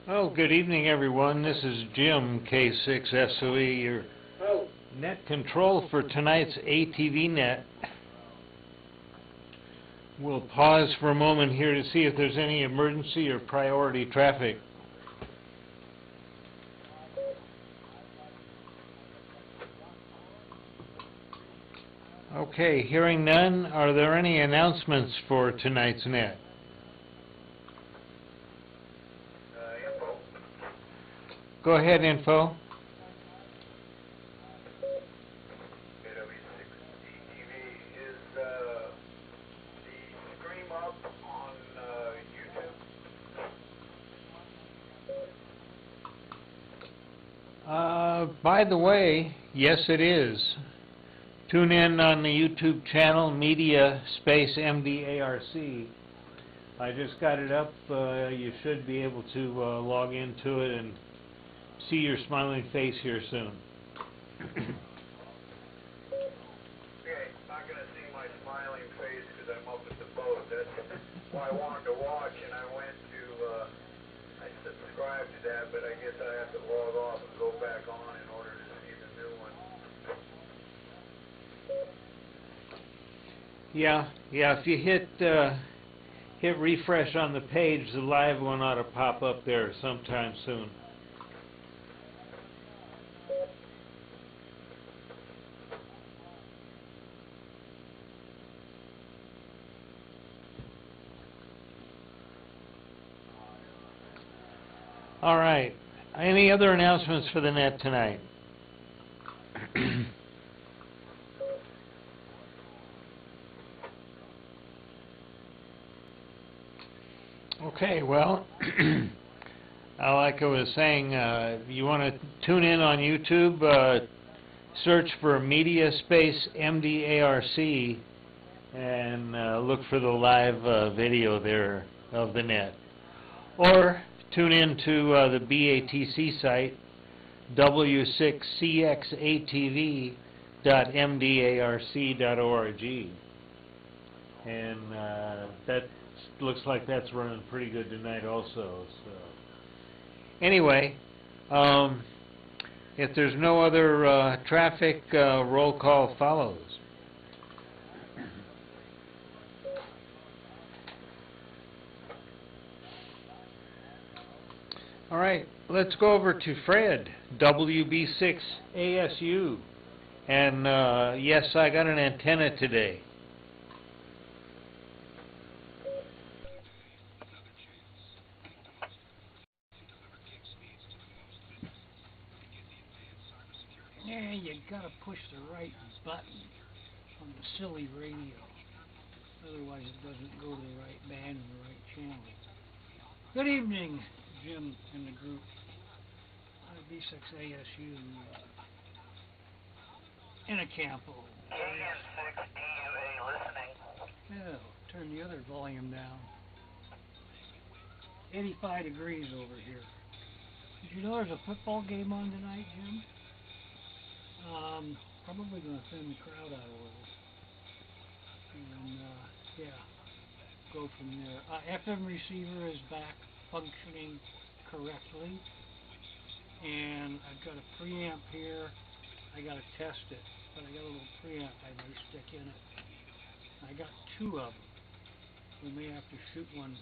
Oh, good evening, everyone. This is Jim, K6SOE, your net control for tonight's ATV net. We'll pause for a moment here to see if there's any emergency or priority traffic. Okay, hearing none, are there any announcements for tonight's net? Info. Go ahead, info. AW6 ATV is the stream up on YouTube? By the way, yes it is. Tune in on the YouTube channel, Media Space MDARC. I just got it up. You should be able to log into it and see your smiling face here soon. Okay, not going to see my smiling face because I'm up at the boat. That's why I wanted to watch, and I went to, I subscribed to that, but I guess I have to log off and go back on in order to see the new one. Yeah, if you hit refresh on the page, the live one ought to pop up there sometime soon. All right. Any other announcements for the net tonight? Okay, well, like I was saying, you want to tune in on YouTube, search for Media Space MDARC, and look for the live video there of the net. Or tune in to the BATC site, w6cxatv.mdarc.org, and that looks like that's running pretty good tonight also. So anyway, if there's no other traffic, roll call follows. All right, let's go over to Fred, WB6ASU. And yes, I got an antenna today. Yeah, you gotta push the right button on the silly radio. Otherwise it doesn't go to the right band and the right channel. Good evening, Jim and the group. B6ASU in a campo. AM6DUA listening. Yeah, turn the other volume down. 85 degrees over here. Did you know there's a football game on tonight, Jim? Probably going to thin the crowd out a little. And, yeah, go from there. FM receiver is back functioning correctly. And I've got a preamp here. I got to test it. But I got a little preamp I may stick in it. I got two of them. We may have to shoot one,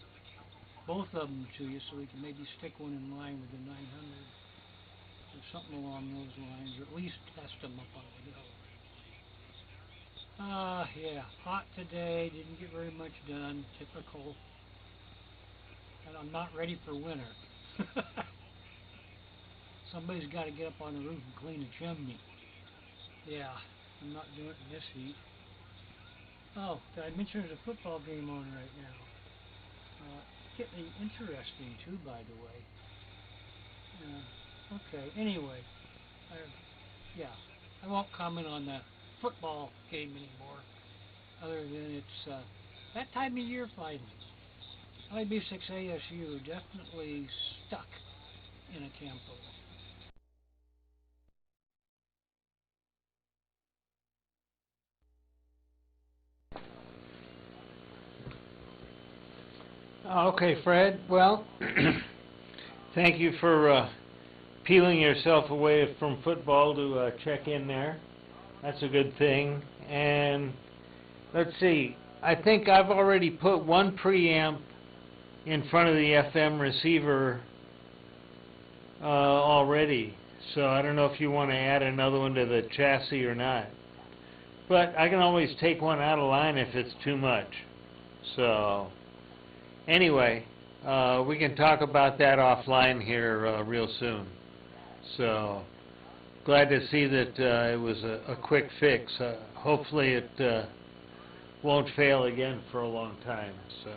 both of them to you, so we can maybe stick one in line with the 900. Or something along those lines, or at least test them up on the hill. Yeah, hot today, didn't get very much done, typical. And I'm not ready for winter. Somebody's got to get up on the roof and clean the chimney. Yeah, I'm not doing it in this heat. Oh, did I mention there's a football game on right now? Getting interesting too, by the way. Okay, anyway, yeah, I won't comment on that football game anymore, other than it's that time of year finally. IB6ASU definitely stuck in a campo. Okay, Fred, well, thank you for peeling yourself away from football to check in there. That's a good thing. And let's see, I think I've already put one preamp in front of the FM receiver already, so I don't know if you want to add another one to the chassis or not. But I can always take one out of line if it's too much. So anyway, we can talk about that offline here real soon. So glad to see that it was a quick fix. Hopefully it won't fail again for a long time. So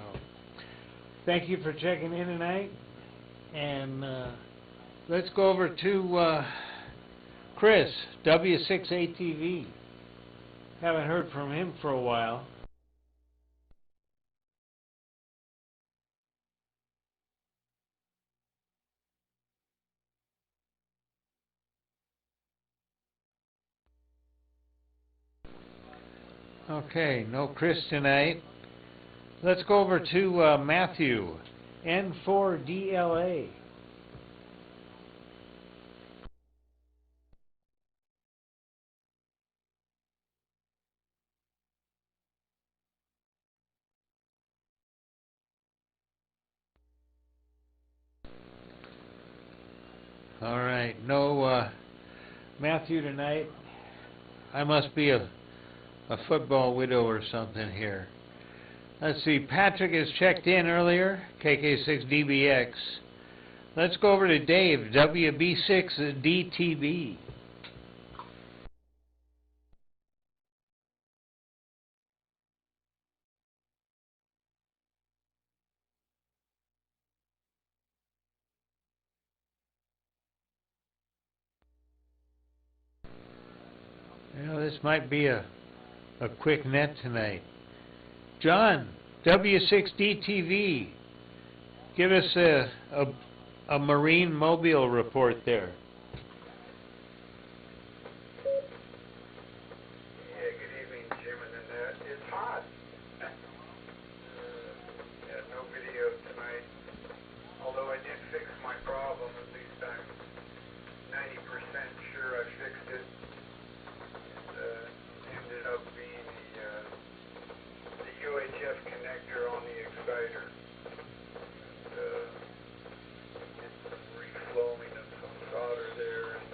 thank you for checking in tonight, and let's go over to Chris, W6ATV. Haven't heard from him for a while. Okay, no Chris tonight. Let's go over to Matthew, N4DLA. All right, no Matthew tonight. I must be a football widow or something here. Let's see, Patrick has checked in earlier, KK6DBX. Let's go over to Dave, WB6DTB. You know, this might be a quick net tonight. John, W6DTV, give us a Marine Mobile report there. Yeah, good evening, Jim and Annette. It's hot. Yeah, no video tonight. Although I did fix my problem, at least I'm 90% sure I fixed it. It ended up being the UHF connector on the exciter. Did some reflowing of some solder there, and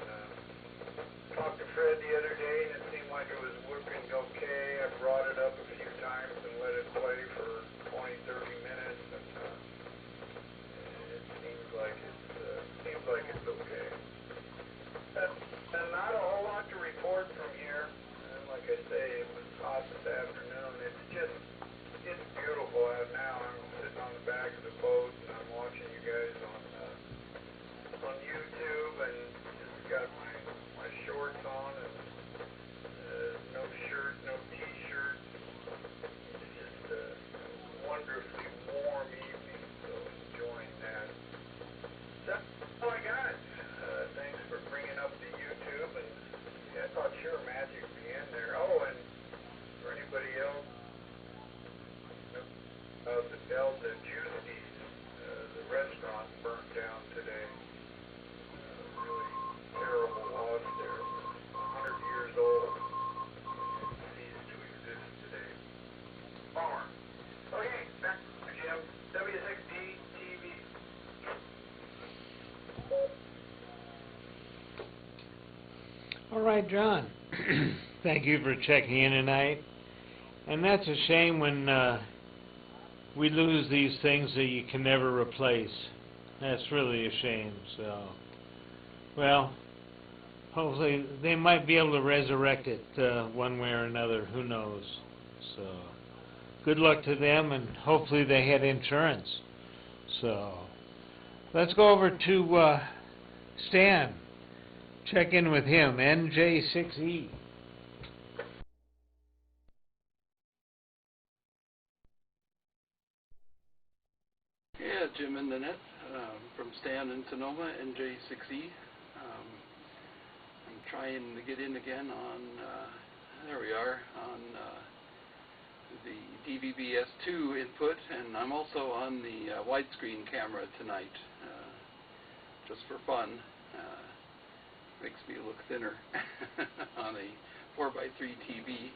talked to Fred the other day, and it seemed like it was working okay. I brought it up a few times and let it play for 20, 30 minutes, and it seems like it's okay. And not a whole lot to report from here. Like I say, it was hot this afternoon. It's beautiful out now. I'm sitting on the back of the boat, and I'm watching you guys on YouTube, and just got my shorts on, and no shirt, no t-shirt. It's just a wonderfully warm evening, so enjoying that. That's all I got. Thanks for bringing up the YouTube, and yeah, I thought Sure Magic would be in there. Oh, and for anybody else, the Delta Juicy's, the restaurant burnt down today. Really terrible loss there. 100 years old. It ceased to exist today. Bummer. Okay, back to Jim. W6D TV. All right, John. Thank you for checking in tonight. And that's a shame when we lose these things that you can never replace. That's really a shame. So, well, hopefully they might be able to resurrect it one way or another. Who knows? So, good luck to them, and hopefully they had insurance. So, let's go over to Stan. Check in with him, NJ6E. Yeah, Jim and Nanette from Stan in Sonoma, NJ6E. I'm trying to get in again on, there we are, on the DVB-S2 input, and I'm also on the widescreen camera tonight. just for fun. Makes me look thinner on a 4x3 TV,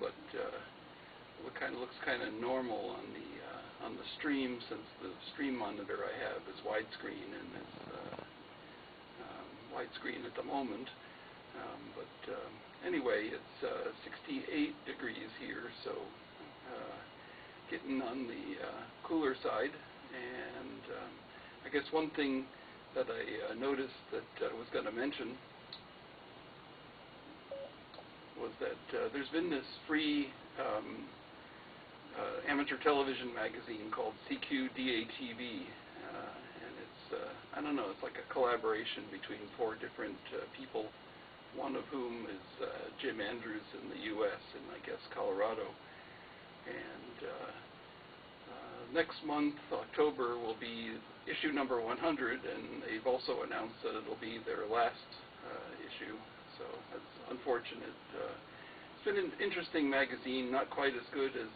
but it kind of looks kind of normal on the stream, since the stream monitor I have is widescreen, and it's widescreen at the moment. Anyway, it's 68 degrees here, so getting on the cooler side. And I guess one thing that I noticed that I was going to mention was that there's been this free amateur television magazine called CQDATV, and it's, I don't know, it's like a collaboration between 4 different people, one of whom is Jim Andrews in the U.S. and I guess Colorado. And next month, October, will be issue number 100, and they've also announced that it'll be their last issue, so that's unfortunate. It's been an interesting magazine, not quite as good as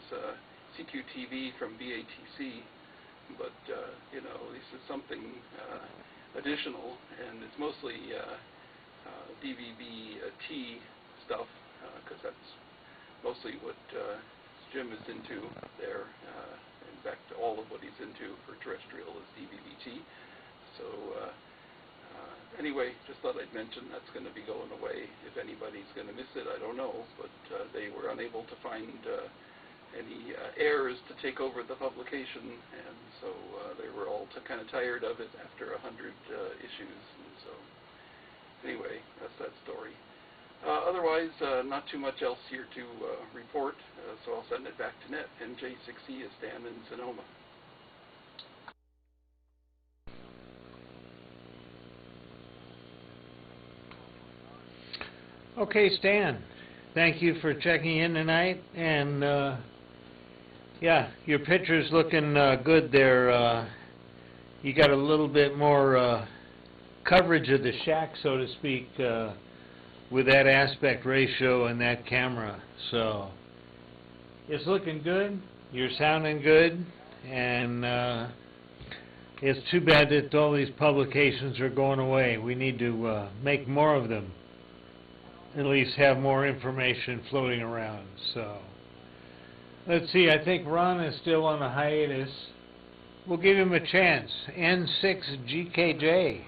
CQTV from BATC, but you know, at least it's something additional, and it's mostly DVB-T stuff, because that's mostly what Jim is into there. In fact, all of what he's into for terrestrial is DVB-T. So anyway, just thought I'd mention that's going to be going away. If anybody's going to miss it, I don't know, but they were unable to find any heirs to take over the publication, and so they were all kind of tired of it after 100 issues, and so anyway, that's that story. Otherwise, not too much else here to report, so I'll send it back to Net. NJ6E is Stan in Sonoma. Okay, Stan, thank you for checking in tonight, and yeah, your picture's looking good there. You got a little bit more coverage of the shack, so to speak, with that aspect ratio and that camera, so it's looking good, you're sounding good, and it's too bad that all these publications are going away. We need to make more of them, at least have more information floating around. So let's see, I think Ron is still on a hiatus. We'll give him a chance. N6GKJ.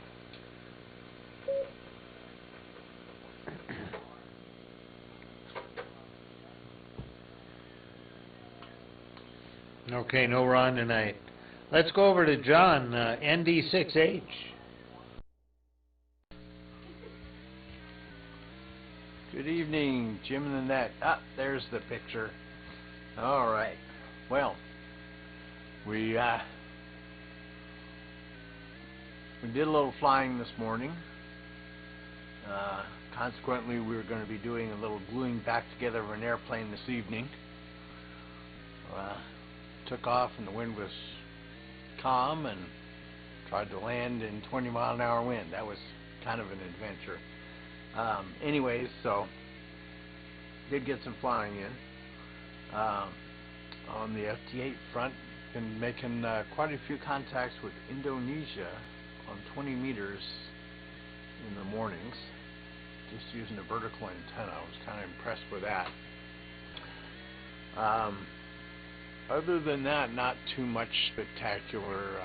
Okay, no Ron tonight. Let's go over to John, ND6H. Good evening, Jim and Annette. Ah, there's the picture. All right. Well, we did a little flying this morning. Consequently, we were going to be doing a little gluing back together of an airplane this evening. Took off and the wind was calm and tried to land in 20-mile-an-hour wind. That was kind of an adventure. Anyways, so did get some flying in. On the FT8 front, been making quite a few contacts with Indonesia on 20 meters in the mornings, just using a vertical antenna. I was kind of impressed with that. Other than that, not too much spectacular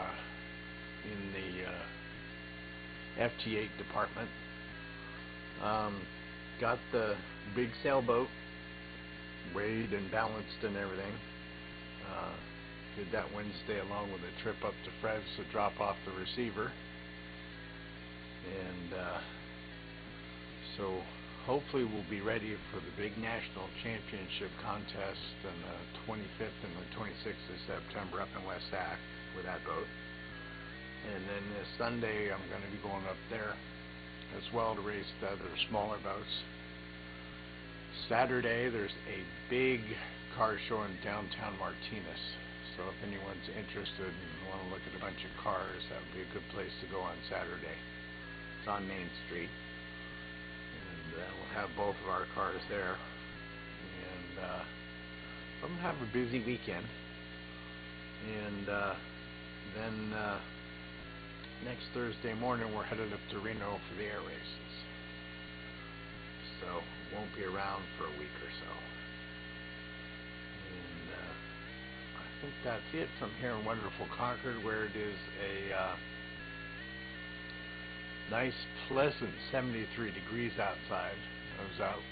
in the FT8 department. Got the big sailboat weighed and balanced and everything. Did that Wednesday along with a trip up to Fred's to drop off the receiver. And so hopefully we'll be ready for the big national championship contest on the 25th and the 26th of September up in West Sac with that boat. And then this Sunday I'm going to be going up there as well to race the other smaller boats. Saturday there's a big car show in downtown Martinez, so if anyone's interested and want to look at a bunch of cars, that would be a good place to go on Saturday. It's on Main Street, and we'll have both of our cars there, and I'm going to have a busy weekend. And then next Thursday morning we're headed up to Reno for the air races. So won't be around for a week or so. And I think that's it from here in wonderful Concord, where it is a nice, pleasant 73 degrees outside. I was out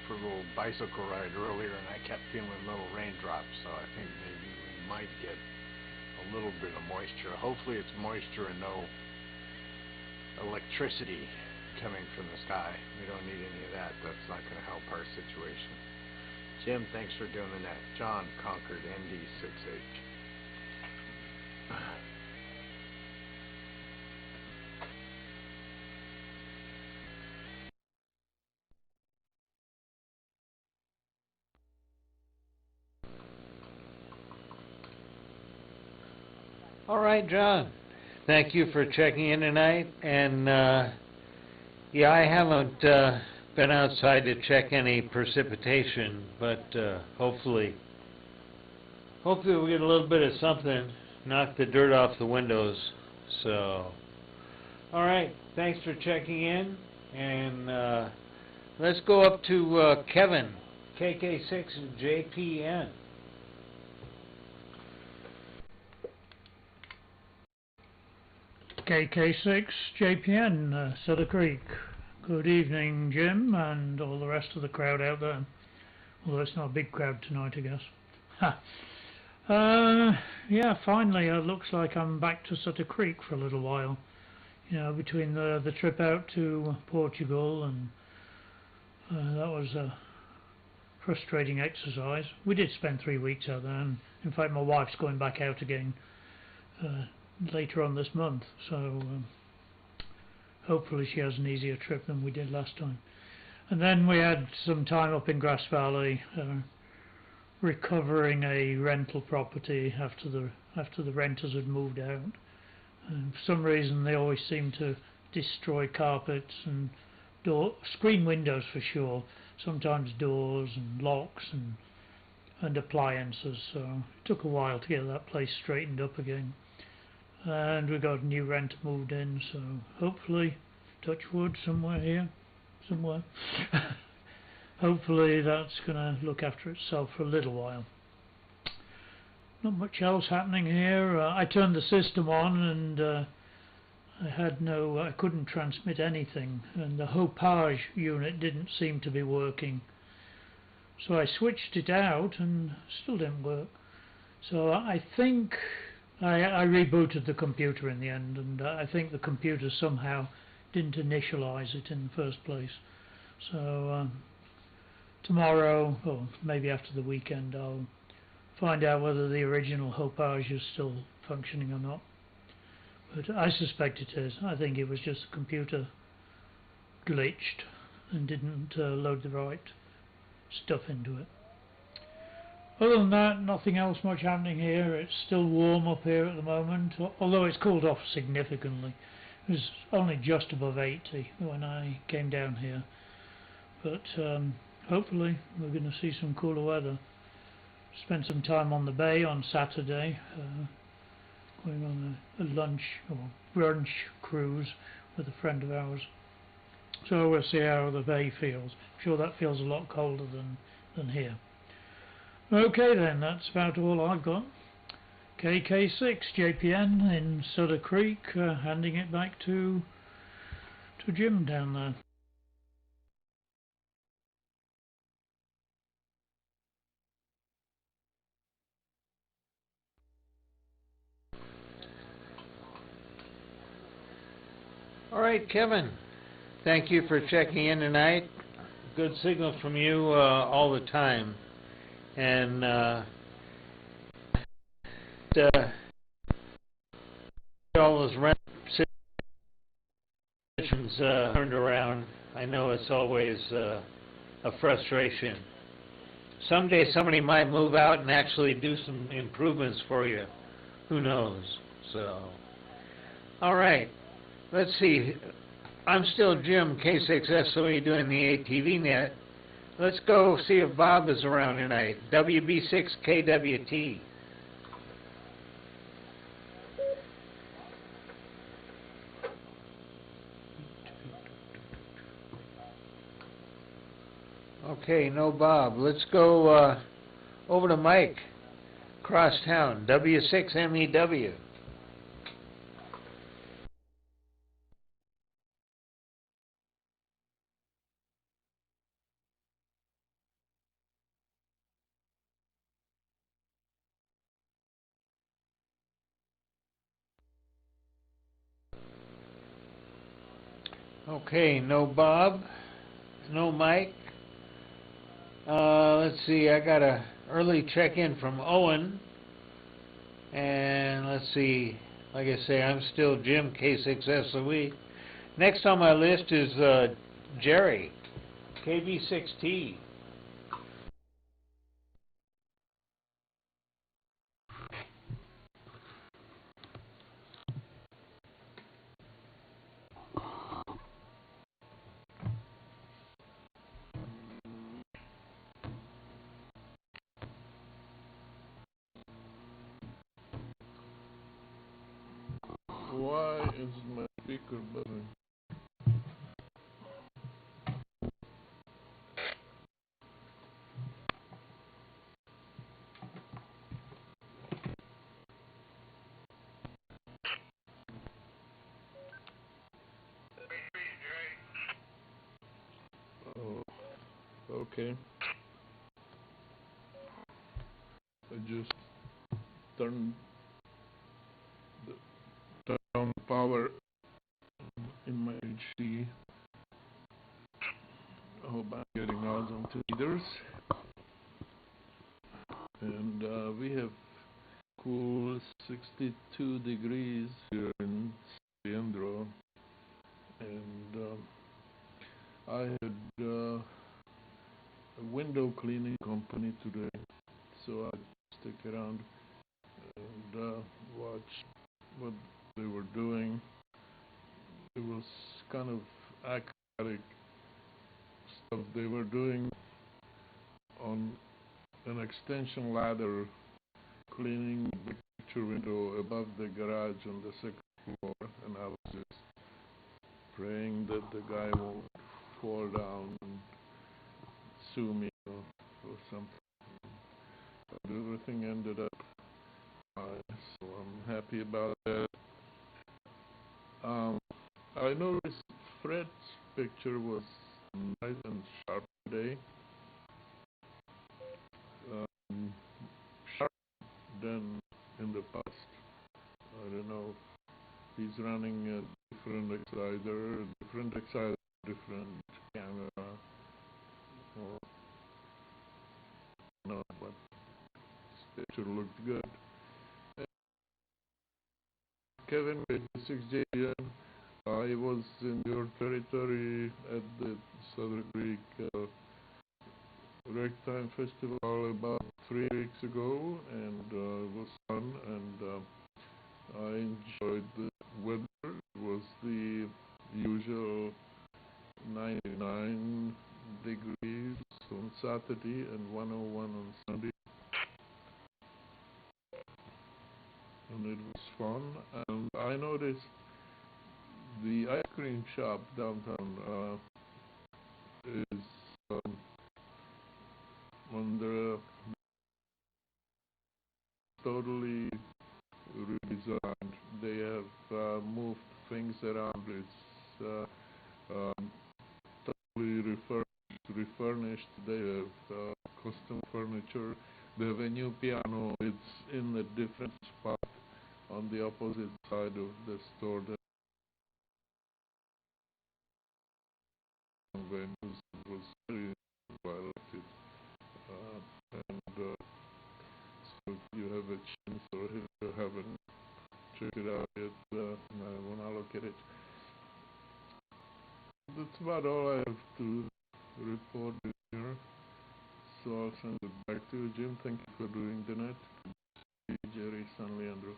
for a little bicycle ride earlier and I kept feeling little raindrops, so I think maybe we might get a little bit of moisture. Hopefully it's moisture and no electricity coming from the sky. We don't need any of that. That's not going to help our situation. Jim, thanks for doing the net. John, Concord, ND6H. All right, John. Thank you for checking in tonight. And yeah, I haven't been outside to check any precipitation, but hopefully we'll get a little bit of something, knock the dirt off the windows. So, all right. Thanks for checking in, and let's go up to Kevin, KK6JPN. KK6 JPN, Sutter Creek. Good evening, Jim, and all the rest of the crowd out there. Although it's not a big crowd tonight, I guess. Yeah, finally, it looks like I'm back to Sutter Creek for a little while. You know, between the trip out to Portugal, and that was a frustrating exercise. We did spend 3 weeks out there, and in fact my wife's going back out again later on this month, so hopefully she has an easier trip than we did last time. And then we had some time up in Grass Valley recovering a rental property after the renters had moved out. And for some reason they always seem to destroy carpets and screen windows for sure, sometimes doors and locks and appliances, so it took a while to get that place straightened up again. And we got a new renter moved in, so hopefully, touch wood, somewhere, hopefully that's going to look after itself for a little while. Not much else happening here. I turned the system on and I couldn't transmit anything, and the Hopage unit didn't seem to be working. So I switched it out and still didn't work. So I think I rebooted the computer in the end, and I think the computer somehow didn't initialize it in the first place. So tomorrow, or maybe after the weekend, I'll find out whether the original Hopage is still functioning or not. But I suspect it is. I think it was just the computer glitched and didn't load the right stuff into it. Other than that, nothing else much happening here. It's still warm up here at the moment, although it's cooled off significantly. It was only just above 80 when I came down here. But hopefully we're going to see some cooler weather. Spent some time on the bay on Saturday, going on a lunch or brunch cruise with a friend of ours. So we'll see how the bay feels. I'm sure that feels a lot colder than here. Okay then, that's about all I've got. KK6 JPN in Sutter Creek, handing it back to Jim down there. All right, Kevin. Thank you for checking in tonight. Good signal from you all the time. And all those rent situations turned around. I know it's always a frustration. Someday somebody might move out and actually do some improvements for you. Who knows? So, all right. Let's see. I'm still Jim, K6SOE, doing the ATV net. Let's go see if Bob is around tonight. WB6KWT. Okay, no Bob. Let's go over to Mike, across town, W6MEW. Okay, no Bob, no Mike. Let's see, I got a early check-in from Owen. And let's see, like I say, I'm still Jim, K6SOE. Next on my list is Jerry, KB6T. Why is my speaker buzzing? Oh, okay. I just turned down the power in my HD. I hope I'm getting awesome tweeters. And we have cool 62 degrees here in San Leandro. And I had a window cleaning company today, so I stick around and watch what they were doing. It was kind of acrobatic stuff they were doing on an extension ladder, cleaning the picture window above the garage on the second floor, and I was just praying that the guy won't fall down and sue me or something. But everything ended up fine, so I'm happy about that. I noticed Fred's picture was nice and sharp today. Sharp than in the past. I don't know if he's running a different exciter, different camera, or no, but this picture looked good. Kevin with 6JN, I was in your territory at the Southern Creek Ragtime Festival about 3 weeks ago, and it was fun, and I enjoyed the weather. It was the usual 99 degrees on Saturday and 101 on Sunday, and it was fun. And I noticed the ice cream shop downtown is on the totally redesigned. They have moved things around. It's totally refurnished. They have custom furniture. They have a new piano. It's in a different spot on the opposite side of the store. That was very well. I liked it. And so if you have a chance, or if you haven't checked it out yet, I want to look at it. That's about all I have to report here. So I'll send it back to you, Jim. Thank you for doing the net. Jerry, San Leandro.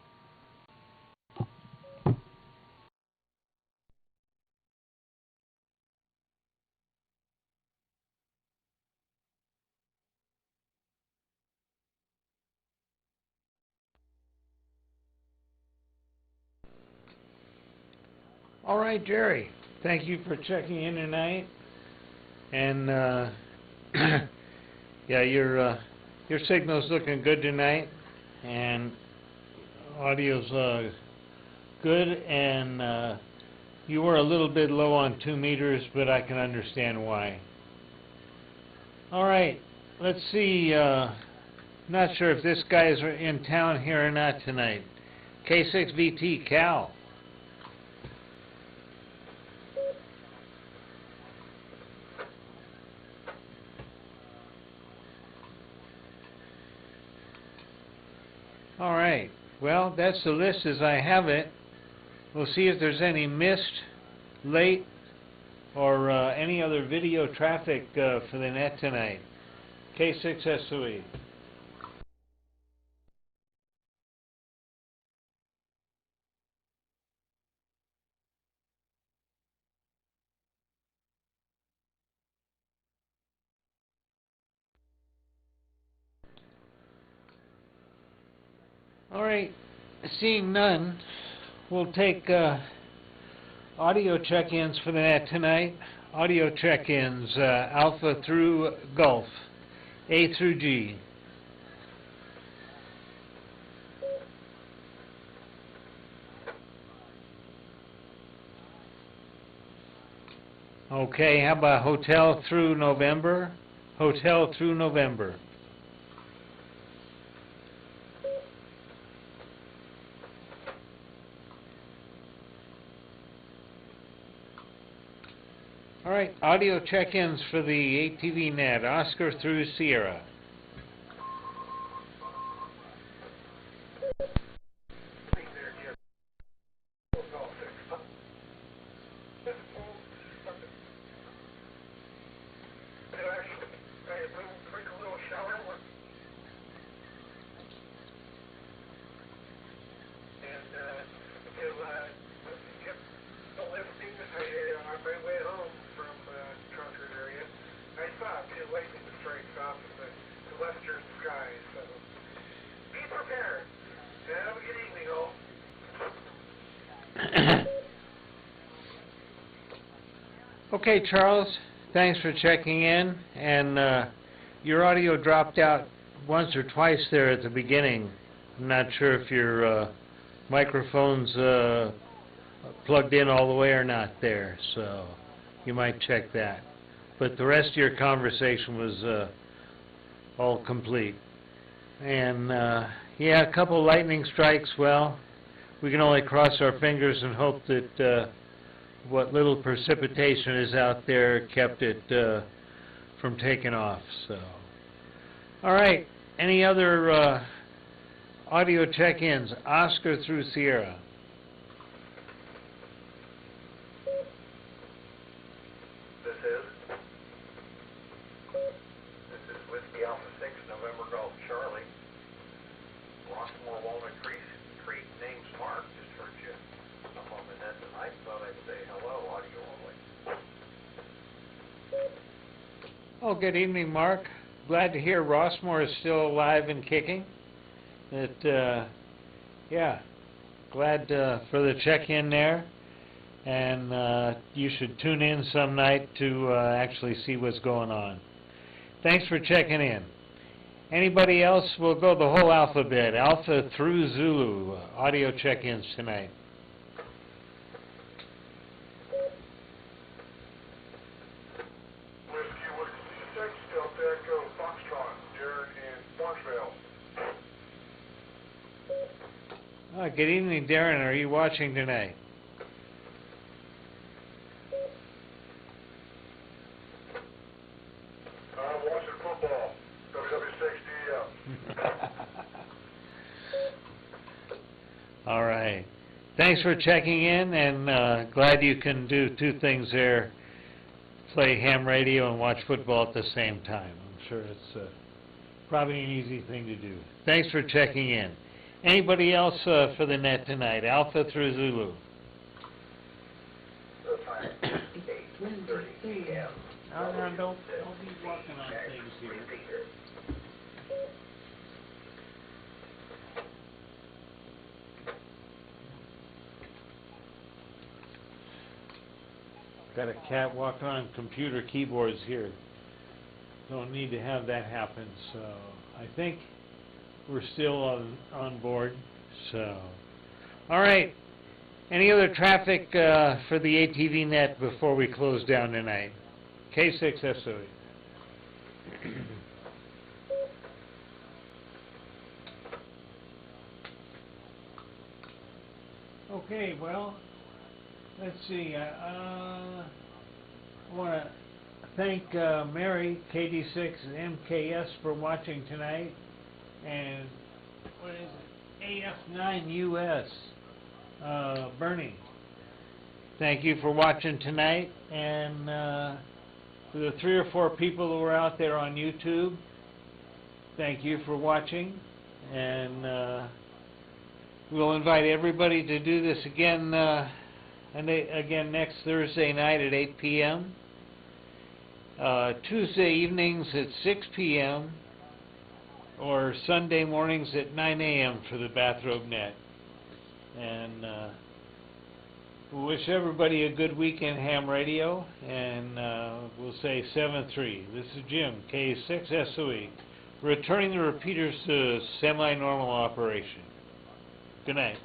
All right, Jerry. Thank you for checking in tonight. And Yeah, your signal's looking good tonight, and audio's good, and you were a little bit low on 2 meters, but I can understand why. All right, let's see. Not sure if this guy's in town here or not tonight. K6VT, Cal. All right, well, that's the list as I have it. We'll see if there's any missed, late, or any other video traffic for the net tonight. K6SOE. All right, seeing none, we'll take audio check-ins for the net tonight. Audio check-ins, Alpha through Gulf, A through G. Okay, how about Hotel through November? Hotel through November. All right, audio check-ins for the ATV net, Oscar through Sierra. Okay, Charles, thanks for checking in, and your audio dropped out once or twice there at the beginning. I'm not sure if your microphone's plugged in all the way or not there, so you might check that. But the rest of your conversation was all complete. And yeah, a couple lightning strikes. Well, we can only cross our fingers and hope that what little precipitation is out there kept it from taking off. So, all right, any other audio check-ins? Oscar through Sierra. This is Whiskey Alpha 6, November Golf Charlie. Rossmore Walnut Creek, name's Mark. Just heard you up on the net tonight. Thought I'd say hello, audio only. Oh, good evening, Mark. Glad to hear Rossmore is still alive and kicking. Yeah, glad for the check-in there. And you should tune in some night to actually see what's going on. Thanks for checking in. Anybody else? We'll go the whole alphabet, Alpha through Zulu, audio check-ins tonight. Whiskey 6, Delta Echo, Foxtrot, Darren in Marshville. Good evening, Darren. Are you watching tonight? I'm watching football. WW6 DM. All right. Thanks for checking in, and glad you can do two things there, play ham radio and watch football at the same time. I'm sure it's probably an easy thing to do. Thanks for checking in. Anybody else for the net tonight? Alpha through Zulu. The time is 8:30 p.m. No, don't be walking on things here. Repeater. Got a cat walking on computer keyboards here. don't need to have that happen, so I think we're still on board, so. All right, any other traffic for the ATV net before we close down tonight? K6SOE. Okay, well, let's see, I want to thank Mary, KD6 and MKS for watching tonight, and what is it, AF9US, Bernie. Thank you for watching tonight, and for the 3 or 4 people who are out there on YouTube, thank you for watching, and we'll invite everybody to do this again, again next Thursday night at 8 p.m., Tuesday evenings at 6 p.m., or Sunday mornings at 9 a.m. for the Bathrobe Net. And we wish everybody a good week in ham radio, and we'll say 7-3. This is Jim, K6SOE, returning the repeaters to semi-normal operation. Good night.